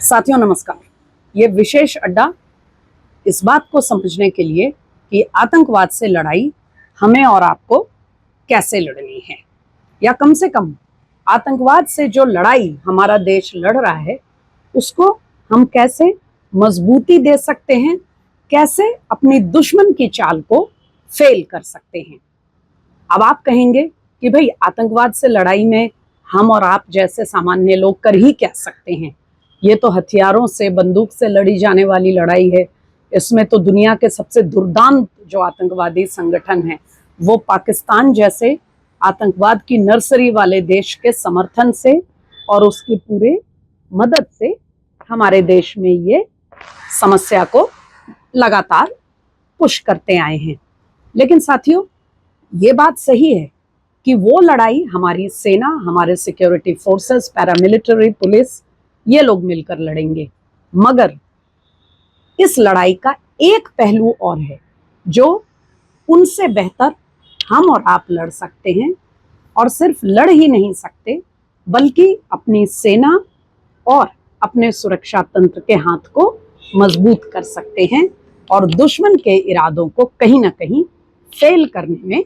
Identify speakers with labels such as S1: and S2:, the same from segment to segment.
S1: साथियों नमस्कार। ये विशेष अड्डा इस बात को समझने के लिए कि आतंकवाद से लड़ाई हमें और आपको कैसे लड़नी है, या कम से कम आतंकवाद से जो लड़ाई हमारा देश लड़ रहा है उसको हम कैसे मजबूती दे सकते हैं, कैसे अपनी दुश्मन की चाल को फेल कर सकते हैं। अब आप कहेंगे कि भाई आतंकवाद से लड़ाई में हम और आप जैसे सामान्य लोग कर ही क्या सकते हैं, ये तो हथियारों से बंदूक से लड़ी जाने वाली लड़ाई है। इसमें तो दुनिया के सबसे दुर्दांत जो आतंकवादी संगठन हैं वो पाकिस्तान जैसे आतंकवाद की नर्सरी वाले देश के समर्थन से और उसकी पूरे मदद से हमारे देश में ये समस्या को लगातार पुश करते आए हैं। लेकिन साथियों, ये बात सही है कि वो लड़ाई हमारी सेना, हमारे सिक्योरिटी फोर्सेस, पैरामिलिट्री, पुलिस, ये लोग मिलकर लड़ेंगे। मगर इस लड़ाई का एक पहलू और है जो उनसे बेहतर हम और आप लड़ सकते हैं, और सिर्फ लड़ ही नहीं सकते बल्कि अपनी सेना और अपने सुरक्षा तंत्र के हाथ को मजबूत कर सकते हैं और दुश्मन के इरादों को कहीं ना कहीं फेल करने में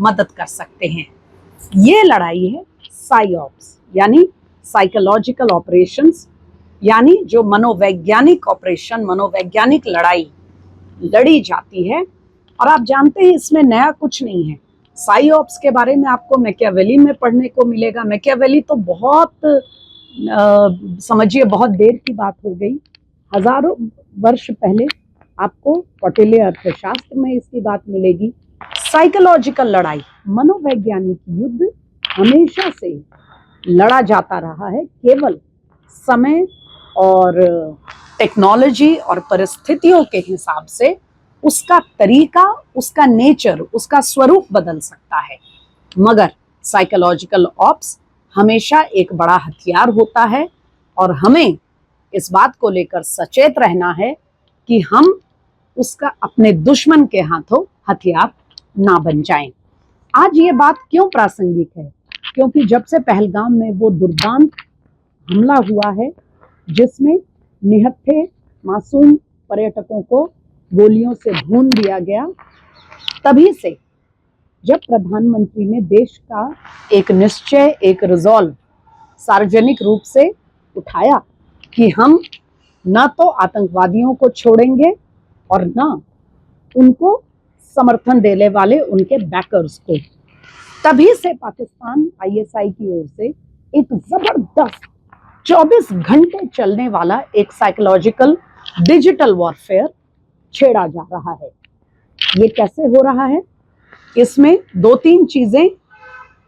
S1: मदद कर सकते हैं। ये लड़ाई है साइऑप्स, यानी साइकोलॉजिकल ऑपरेशंस, यानी जो मनोवैज्ञानिक ऑपरेशन, मनोवैज्ञानिक लड़ाई लड़ी जाती है। और आप जानते हैं इसमें नया कुछ नहीं है। साइऑप्स के बारे में आपको मैकियावेली में पढ़ने को मिलेगा। मैकियावेली तो बहुत समझिए बहुत देर की बात हो गई, हजारों वर्ष पहले आपको कौटिल्य अर्थशास्त्र में इसकी बात मिलेगी। साइकोलॉजिकल लड़ाई, मनोवैज्ञानिक युद्ध हमेशा से लड़ा जाता रहा है। केवल समय और टेक्नोलॉजी और परिस्थितियों के हिसाब से उसका तरीका, उसका नेचर, उसका स्वरूप बदल सकता है। मगर साइकोलॉजिकल ऑप्स हमेशा एक बड़ा हथियार होता है और हमें इस बात को लेकर सचेत रहना है कि हम उसका अपने दुश्मन के हाथों हथियार ना बन जाएं। आज ये बात क्यों प्रासंगिक है? क्योंकि जब से पहलगाम में वो दुर्दांत हमला हुआ है जिसमें निहत्थे मासूम पर्यटकों को गोलियों से भून दिया गया, तभी से जब प्रधानमंत्री ने देश का एक निश्चय, एक रिजॉल्व सार्वजनिक रूप से उठाया कि हम न तो आतंकवादियों को छोड़ेंगे और न उनको समर्थन देने वाले उनके बैकर्स को, तभी से पाकिस्तान आईएसआई की ओर से एक जबरदस्त 24 घंटे चलने वाला एक साइकोलॉजिकल डिजिटल वॉरफेयर छेड़ा जा रहा है। ये कैसे हो रहा है? इसमें दो तीन चीजें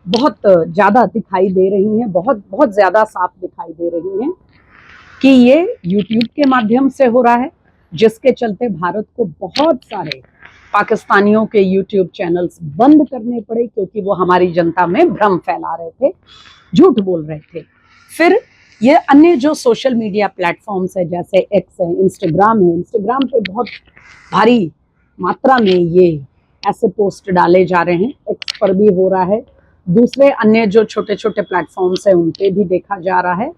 S1: बहुत ज्यादा दिखाई दे रही हैं, बहुत ज्यादा साफ दिखाई दे रही हैं कि ये यूट्यूब के माध्यम से हो रहा है, जिसके चलते भारत को बहुत सारे पाकिस्तानियों के यूट्यूब चैनल्स बंद करने पड़े क्योंकि वो हमारी जनता में भ्रम फैला रहे थे, झूठ बोल रहे थे। फिर ये अन्य जो सोशल मीडिया प्लेटफॉर्म्स है जैसे एक्स है, इंस्टाग्राम है, इंस्टाग्राम पे बहुत भारी मात्रा में ये ऐसे पोस्ट डाले जा रहे हैं, एक्स पर भी हो रहा है, दूसरे अन्य जो छोटे छोटे प्लेटफॉर्म्स है उन पे भी देखा जा रहा है।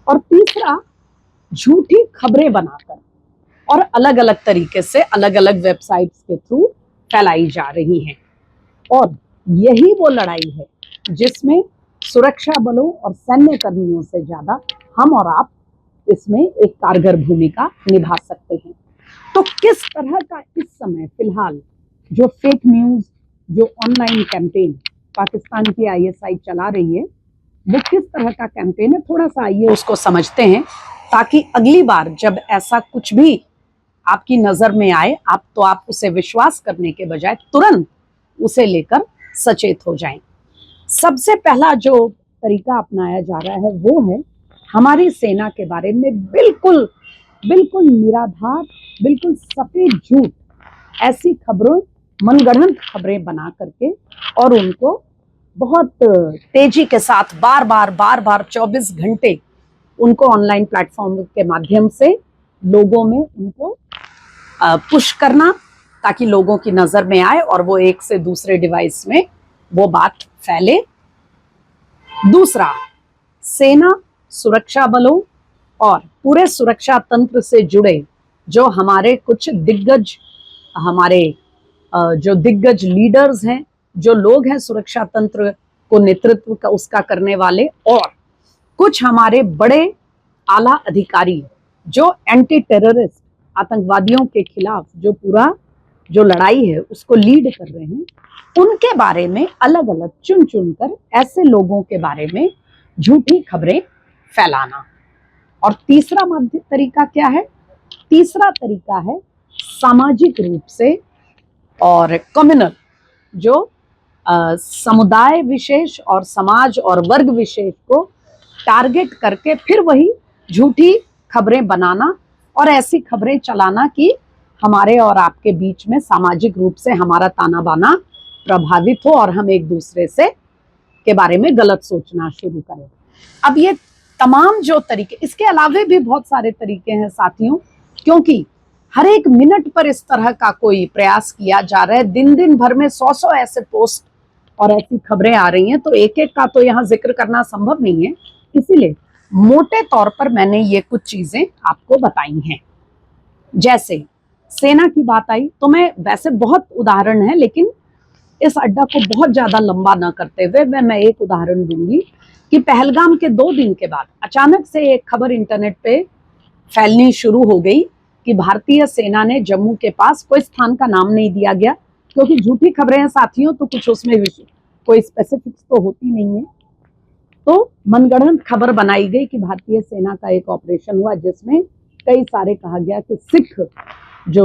S1: और तीसरा, झूठी खबरें बनाकर और अलग अलग तरीके से अलग अलग वेबसाइट्स के थ्रू फैलाई जा रही हैं। और यही वो लड़ाई है जिसमें सुरक्षा बलों और सैन्य कर्मियों से ज्यादा हम और आप इसमें एक कारगर भूमिका निभा सकते हैं। तो किस तरह का इस समय फिलहाल जो फेक न्यूज, जो ऑनलाइन कैंपेन पाकिस्तान की आईएसआई चला रही है, वो किस तरह का कैंपेन है, थोड़ा सा आइए उसको समझते हैं, ताकि अगली बार जब ऐसा कुछ भी आपकी नजर में आए आप उसे विश्वास करने के बजाय तुरंत उसे लेकर सचेत हो जाएं। सबसे पहला जो तरीका अपनाया जा रहा है वो है हमारी सेना के बारे में बिल्कुल बिल्कुल निराधार, बिल्कुल सफेद झूठ, ऐसी खबरों, मनगढ़ंत खबरें बना करके और उनको बहुत तेजी के साथ बार बार 24 घंटे उनको ऑनलाइन प्लेटफॉर्म के माध्यम से लोगों में उनको पुश करना ताकि लोगों की नजर में आए और वो एक से दूसरे डिवाइस में वो बात फैले। दूसरा, सेना, सुरक्षा बलों और पूरे सुरक्षा तंत्र से जुड़े जो हमारे कुछ दिग्गज, हमारे जो दिग्गज लीडर्स हैं, जो लोग हैं सुरक्षा तंत्र को नेतृत्व का उसका करने वाले, और कुछ हमारे बड़े आला अधिकारी जो एंटी टेररिस्ट आतंकवादियों के खिलाफ जो पूरा जो लड़ाई है उसको लीड कर रहे हैं, उनके बारे में अलग अलग चुन चुन कर ऐसे लोगों के बारे में झूठी खबरें फैलाना। और तीसरा मध्य तरीका क्या है? तीसरा तरीका है सामाजिक रूप से और कम्युनल, जो समुदाय विशेष और समाज और वर्ग विशेष को टारगेट करके फिर वही झूठी खबरें बनाना और ऐसी खबरें चलाना कि हमारे और आपके बीच में सामाजिक रूप से हमारा ताना बाना प्रभावित हो और हम एक दूसरे से के बारे में गलत सोचना शुरू करें। अब ये तमाम जो तरीके, इसके अलावे भी बहुत सारे तरीके हैं साथियों, क्योंकि हर एक मिनट पर इस तरह का कोई प्रयास किया जा रहा है। दिन दिन भर में 100 ऐसे पोस्ट और ऐसी खबरें आ रही हैं, तो एक एक का तो यहाँ जिक्र करना संभव नहीं है। इसीलिए मोटे तौर पर मैंने ये कुछ चीजें आपको बताई हैं। जैसे सेना की बात आई तो मैं, वैसे बहुत उदाहरण है लेकिन इस अड्डा को बहुत ज्यादा लंबा ना करते हुए मैं एक उदाहरण दूंगी कि पहलगाम के 2 दिन के बाद अचानक से एक खबर इंटरनेट पे फैलनी शुरू हो गई कि भारतीय सेना ने जम्मू के पास, कोई स्थान का नाम नहीं दिया गया क्योंकि झूठी खबरें हैं साथियों, तो कुछ उसमें कोई स्पेसिफिक्स तो होती नहीं है, तो मनगढ़ंत खबर बनाई गई कि भारतीय सेना का एक ऑपरेशन हुआ जिसमें कई सारे कहा गया कि सिख जो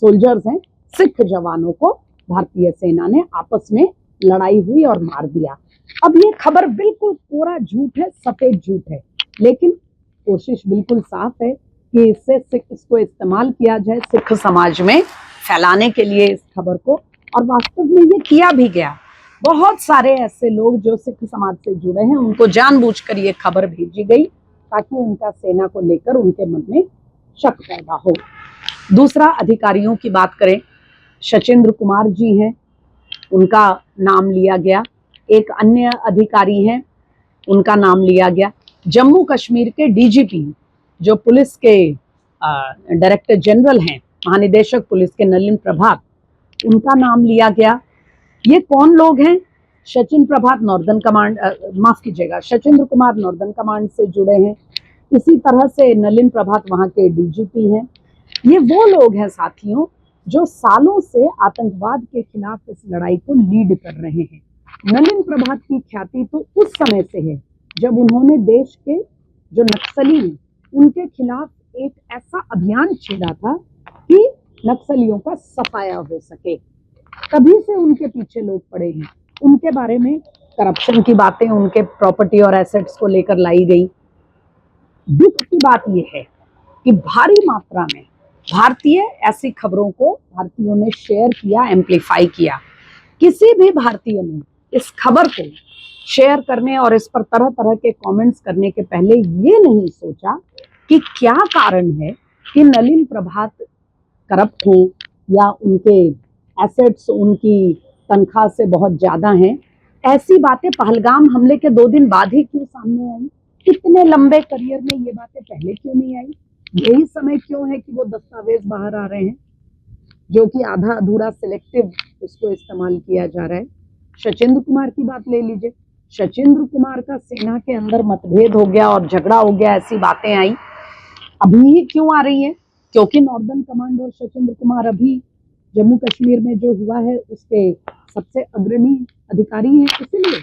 S1: सोल्जर्स हैं, सिख जवानों को भारतीय सेना ने आपस में लड़ाई हुई और मार दिया। अब ये खबर बिल्कुल पूरा झूठ है, सफेद झूठ है, लेकिन कोशिश बिल्कुल साफ है कि इसको इस्तेमाल किया जाए सिख समाज में फैलाने के लिए इस खबर को, और वास्तव में ये किया भी गया। बहुत सारे ऐसे लोग जो सिख समाज से जुड़े हैं उनको जानबूझकर ये खबर भेजी गई ताकि उनका सेना को लेकर उनके मन में शक पैदा हो। दूसरा, अधिकारियों की बात करें, शचेंद्र कुमार जी हैं, उनका नाम लिया गया। एक अन्य अधिकारी हैं, उनका नाम लिया गया। जम्मू कश्मीर के डीजीपी जो पुलिस के डायरेक्टर जनरल हैं, महानिदेशक पुलिस के नलिन प्रभात, उनका नाम लिया गया। ये कौन लोग हैं? सचिन प्रभात नॉर्दर्न कमांड, माफ कीजिएगा, शचेंद्र कुमार नॉर्दर्न कमांड से जुड़े हैं। इसी तरह से नलिन प्रभात वहाँ के डीजीपी हैं। ये वो लोग हैं साथियों जो सालों से आतंकवाद के खिलाफ इस लड़ाई को लीड कर रहे हैं। नलिन प्रभात की ख्याति तो उस समय से है जब उन्होंने देश के जो नक्सली हैं उनके खिलाफ एक ऐसा अभियान छेड़ा था कि नक्सलियों का सफाया हो सके, तभी से उनके पीछे लोग पड़े हैं। उनके बारे में करप्शन की बातें, उनके प्रॉपर्टी और एसेट्स को लेकर लाई गई। दुख की बात यह है कि भारी मात्रा में भारतीय ऐसी खबरों को भारतीयों ने शेयर किया, एम्प्लीफाई किया। किसी भी भारतीय ने इस खबर को शेयर करने और इस पर तरह तरह के कमेंट्स करने के पहले ये नहीं सोचा कि क्या कारण है कि नलिन प्रभात करप्ट हो या उनके एसेट्स उनकी तनख्वाह से बहुत ज्यादा हैं। ऐसी बातें पहलगाम हमले के 2 दिन बाद ही क्यों सामने आई? इतने लंबे करियर में ये बातें पहले क्यों नहीं आई? यही समय क्यों है कि वो दस्तावेज बाहर आ रहे हैं जो कि आधा अधूरा सिलेक्टिव उसको इस्तेमाल किया जा रहा है। शचेंद्र कुमार की बात ले लीजिए, शचेंद्र कुमार का सेना के अंदर मतभेद हो गया और झगड़ा हो गया, ऐसी बातें आई। अभी ही क्यों आ रही है? क्योंकि नॉर्दर्न कमांड और शचेंद्र कुमार अभी जम्मू कश्मीर में जो हुआ है उसके सबसे अग्रणी अधिकारी हैं, इसलिए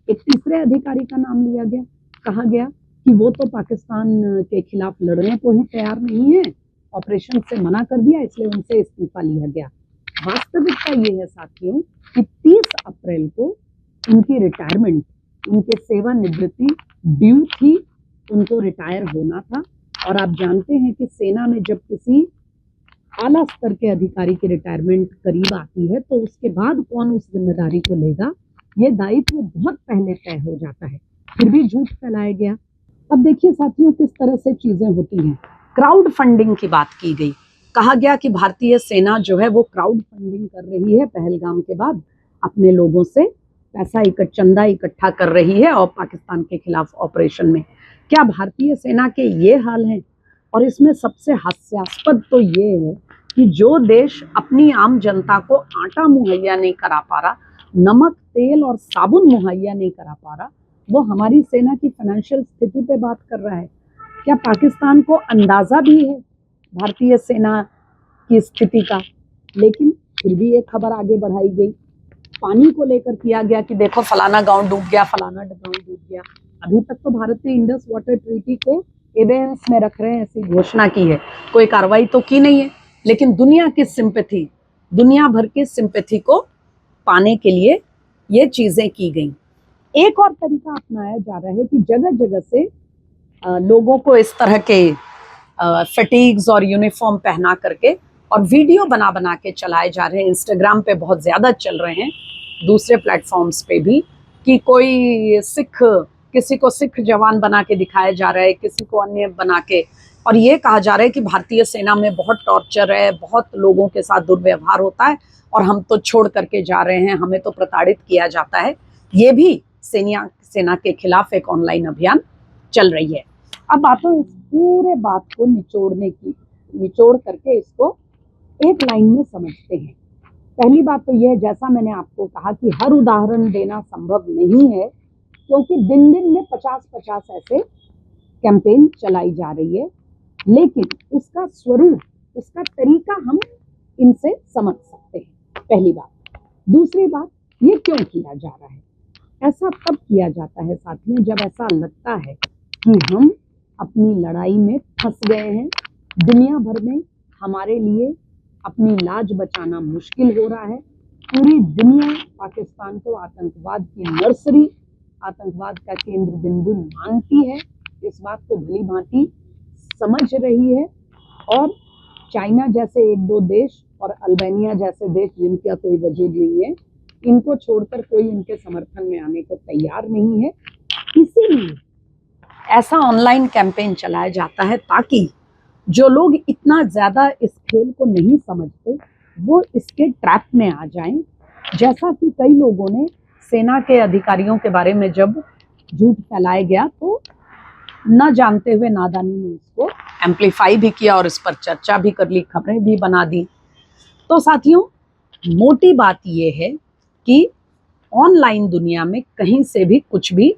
S1: एक तीसरे अधिकारी का नाम लिया गया। कहा गया कि वो तो पाकिस्तान के खिलाफ लड़ने को ही तैयार नहीं है, ऑपरेशन से मना कर दिया, इसलिए उनसे इस्तीफा लिया गया। वास्तविकता ये है साथियों कि 30 अप्रैल को उनकी रिटायरमेंट, उनके सेवानिवृत्ति ड्यू थी, उनको रिटायर होना था। और आप जानते हैं कि सेना में जब किसी आला स्तर के अधिकारी की रिटायरमेंट करीब आती है तो उसके बाद कौन उस जिम्मेदारी को लेगा, ये दायित्व बहुत पहले तय हो जाता है। फिर भी झूठ फैलाया गया। अब देखिए साथियों किस तरह से चीजें होती हैं। क्राउड फंडिंग की बात की गई, कहा गया कि भारतीय सेना जो है वो क्राउड फंडिंग कर रही है पहलगाम के बाद अपने लोगों से पैसा चंदा इकट्ठा कर रही है और पाकिस्तान के खिलाफ ऑपरेशन में। क्या भारतीय सेना के ये हाल हैं? और इसमें सबसे हास्यास्पद तो ये है कि जो देश अपनी आम जनता को आटा मुहैया नहीं करा पा रहा, नमक, तेल और साबुन मुहैया नहीं करा पा रहा, वो हमारी सेना की फाइनेंशियल स्थिति पे बात कर रहा है। क्या पाकिस्तान को अंदाजा भी है भारतीय सेना की स्थिति का? लेकिन फिर भी एक खबर आगे बढ़ाई गई, पानी को लेकर किया गया कि देखो फलाना गांव डूब गया, फलाना गांव डूब गया। अभी तक तो भारत ने इंडस वाटर ट्रीटी को एबेंस में रख रहे हैं ऐसी घोषणा की है, कोई कार्रवाई तो की नहीं है। लेकिन दुनिया की सिंपैथी, दुनिया भर की सिंपैथी को पाने के लिए ये चीजें की गई। एक और तरीका अपनाया जा रहा है कि जगह जगह से लोगों को इस तरह के फटीग्स और यूनिफॉर्म पहना करके और वीडियो बना बना के चलाए जा रहे हैं। इंस्टाग्राम पे बहुत ज़्यादा चल रहे हैं, दूसरे प्लेटफॉर्म्स पे भी, कि कोई किसी को सिख जवान बना के दिखाया जा रहा है, किसी को अन्य बना के, और ये कहा जा रहा है कि भारतीय सेना में बहुत टॉर्चर है, बहुत लोगों के साथ दुर्व्यवहार होता है और हम तो छोड़ करके जा रहे हैं, हमें तो प्रताड़ित किया जाता है। ये भी सेना के खिलाफ एक ऑनलाइन अभियान चल रही है। अब आप इस पूरे बात को निचोड़ करके इसको एक लाइन में समझते हैं। पहली बात तो यह है, जैसा मैंने आपको कहा कि हर उदाहरण देना संभव नहीं है, क्योंकि दिन दिन में 50-50 ऐसे कैंपेन चलाई जा रही है, लेकिन उसका स्वरूप, उसका तरीका हम इनसे समझ सकते हैं, पहली बात। दूसरी बात, ये क्यों किया जा रहा है? ऐसा तब किया जाता है साथियों जब ऐसा लगता है कि हम अपनी लड़ाई में फंस गए हैं, दुनिया भर में हमारे लिए अपनी लाज बचाना मुश्किल हो रहा है, पूरी दुनिया पाकिस्तान को आतंकवाद की नर्सरी, आतंकवाद का केंद्र बिंदु मानती है, इस बात को भली भांति समझ रही है। और चाइना जैसे एक दो देश और अल्बानिया जैसे देश जिनका कोई वजूद नहीं है, इनको छोड़कर कोई इनके समर्थन में आने को तैयार नहीं है। इसीलिए ऐसा ऑनलाइन कैंपेन चलाया जाता है ताकि जो लोग इतना ज़्यादा इस खेल को नहीं समझते वो इसके ट्रैप में आ जाएं। जैसा कि कई लोगों ने सेना के अधिकारियों के बारे में जब झूठ फैलाया गया तो न जानते हुए नादानी में इसको एम्पलीफाई भी किया और इस पर चर्चा भी कर ली, खबरें भी बना दी। तो साथियों, मोटी बात ये है कि ऑनलाइन दुनिया में कहीं से भी कुछ भी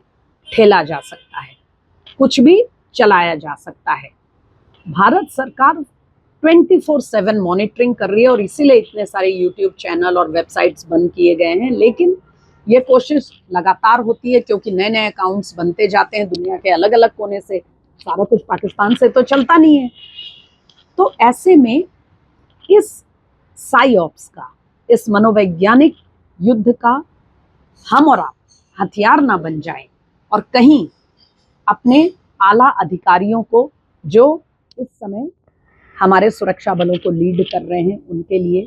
S1: ठेला जा सकता है, कुछ भी चलाया जा सकता है। भारत सरकार 24/7 मॉनिटरिंग कर रही है और इसीलिए इतने सारे यूट्यूब चैनल और वेबसाइट्स बंद किए गए हैं। लेकिन ये कोशिश लगातार होती है क्योंकि नए नए अकाउंट्स बनते जाते हैं दुनिया के अलग अलग कोने से, सारा कुछ पाकिस्तान से तो चलता नहीं है। तो ऐसे में इस साइऑप्स का, इस मनोवैज्ञानिक युद्ध का हम और आप हथियार ना बन जाएं और कहीं अपने आला अधिकारियों को, जो इस समय हमारे सुरक्षा बलों को लीड कर रहे हैं, उनके लिए,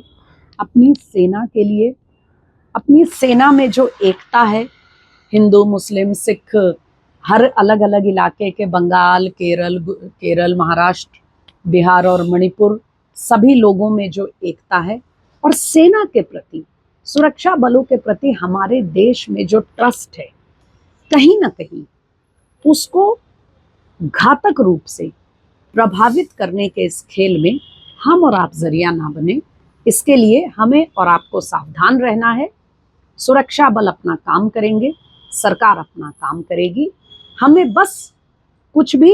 S1: अपनी सेना के लिए, अपनी सेना में जो एकता है, हिंदू, मुस्लिम, सिख, हर अलग अलग इलाके के, बंगाल, केरल, महाराष्ट्र, बिहार और मणिपुर, सभी लोगों में जो एकता है, और सेना के प्रति, सुरक्षा बलों के प्रति हमारे देश में जो ट्रस्ट है, कहीं ना कहीं उसको घातक रूप से प्रभावित करने के इस खेल में हम और आप जरिया ना बने, इसके लिए हमें और आपको सावधान रहना है। सुरक्षा बल अपना काम करेंगे, सरकार अपना काम करेगी। हमें बस कुछ भी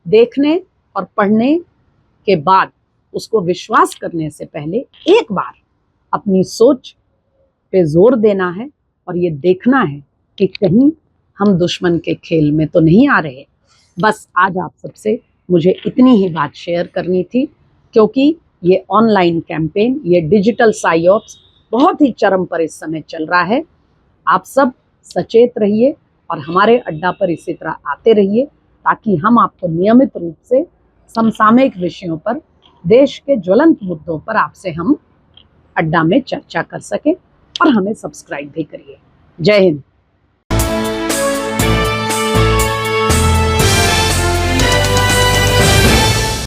S1: देखने और पढ़ने के बाद उसको विश्वास करने से पहले एक बार अपनी सोच पे जोर देना है और ये देखना है कि कहीं हम दुश्मन के खेल में तो नहीं आ रहे। बस आज आप सबसे मुझे इतनी ही बात शेयर करनी थी, क्योंकि ये ऑनलाइन कैंपेन, ये डिजिटल साइऑप्स बहुत ही चरम पर इस समय चल रहा है। आप सब सचेत रहिए और हमारे अड्डा पर इसी तरह आते रहिए ताकि हम आपको नियमित रूप से समसामयिक विषयों पर, देश के ज्वलंत मुद्दों पर आपसे हम अड्डा में चर्चा कर सकें। और हमें सब्सक्राइब भी करिए। जय हिंद।